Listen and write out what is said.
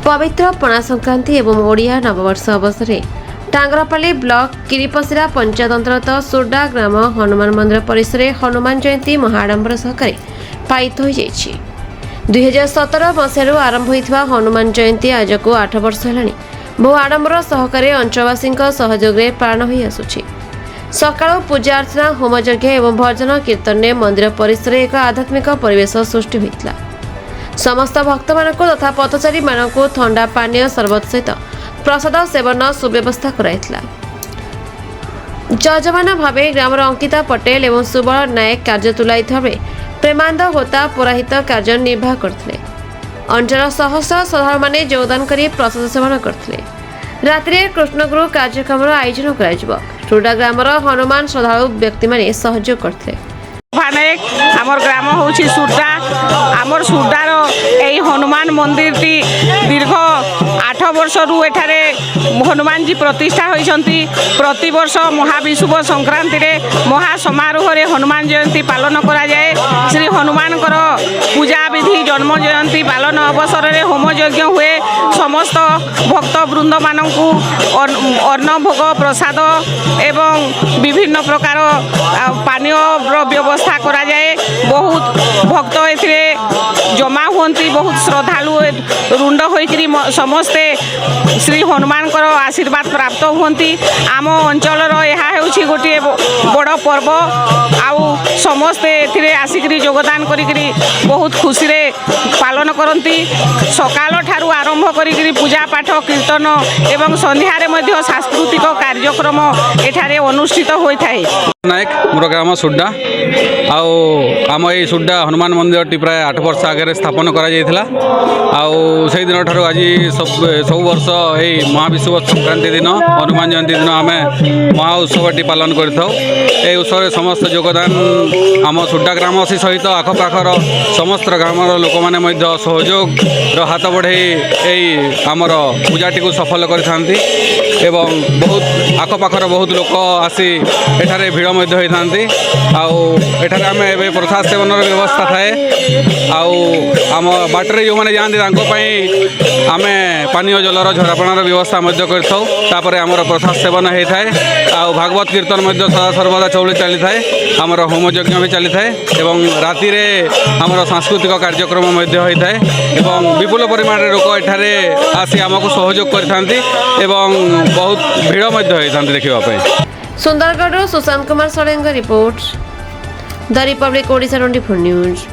पवित्र पणा संक्रांति एवं ओडिया नववर्ष अवसर में टांगरपाली ब्लॉक किरीपसिरा पंचायत अंतर्गत सोडा ग्राम हनुमान मंदिर परिसर में हनुमान जयंती महाआडंबर सहकारे पालित हो 2017 मसीह आरंभ होता हनुमान जयंती आज को 8 वर्ष है बहु आडंबर सहकारे अंचलवासी सहयोग में पालन हो आसुछि। सकाळु पूजा अर्चना होमयज्ञ एवं भजन कीर्तन ने मंदिर परिसर एक आध्यात्मिक परिवेश सृष्टि होता। समस्त भक्त मानक तथा पथचारी मानक ठंडा पानीय सरबत सहित प्रसाद सेवन सुव्यवस्था कराइथिला। जजमान भावे ग्रामर अंकिता पटेल एवं सुबल नायक कार्य तुलाई प्रेमानंद होता पुरोहित कार्य निर्वाह करथिले। अंचल सहस्र श्रद्धालु माने योगदान करी प्रसाद सेवन करथिले। रात्रि कृष्णगुरु कार्यक्रम आयोजन करा टोडा ग्रामर हनुमान श्रद्धालु व्यक्ति माने सहयोग करथिले। नायक आमर ग्राम हूँ सुरडा आमर सुरडार यही हनुमान मंदिर टी दीर्घ 8 वर्ष एठारे हनुमान जी प्रतिष्ठा होइछंती। प्रति वर्ष महाविषुव संक्रांति रे महासमारोह रे हनुमान जयंती पालन करा जाए। श्री हनुमान पूजा विधि जन्म जयंती पालन अवसर रे होम यज्ञ हुए। समस्त भक्त वृंद मानकु अन्न भोग प्रसाद एवं विभिन्न प्रकार पानीय व्यवस्था करा जाए। बहुत भक्त एथिरे जमा हुंती, बहुत श्रद्धालु रुंड होइकरी समस्ते श्री हनुमान आशीर्वाद प्राप्त हुंती। आम अंचल यह होछि गोटे बड़ पर्व आउ समस्ते एथिरे आसिकरी योगदान करिकरी बहुत खुशी रे पालन करती। सकाल ठारू आरंभ करिकरी पूजा पाठ कीर्तन एवं संध्यारे मध्य सांस्कृतिक कार्यक्रम एठारे अनुष्ठित होइथाय। नायक मोर ग्राम सुड्डा आम ये सुड्डा हनुमान मंदिर टी प्राय 8 वर्ष आगे स्थापन करा से दिन ठार आज सब वर्ष यही महाविषुव संक्रांति दिन हनुमान जयंती दिन आम महाउत्सव टी पालन कर उत्सव समस्त योगदान आम सुड्डा ग्रामवासी सहित आखपाखर समस्त ग्राम लोक मैंने सहयोग हाथ बढ़े यही आमर पूजाटी को सफल करते एवं बहुत आखपाखर बहुत लोक आसी एठारे भिड़ होती आठारे आम ए प्रसाद सेवन व्यवस्था थाए आम बाटर जो मैंने जाती आम पानीय जलर झरापणार व्यवस्था कर आमर प्रसाद सेवन होता है। भागवत कीर्तन सदा सर्वदा चौली चली थाए। आमर होम यज्ञ भी चली थाए एवं राति आमर सांस्कृतिक कार्यक्रम होता है। विपुल परिमाण लोक एठारे आसी आमको सहयोग करथांती एवं बहुत भीड़ होता देखा। Sundargarh Sushant Kumar Sadeng report the Republic Odisha 24 news.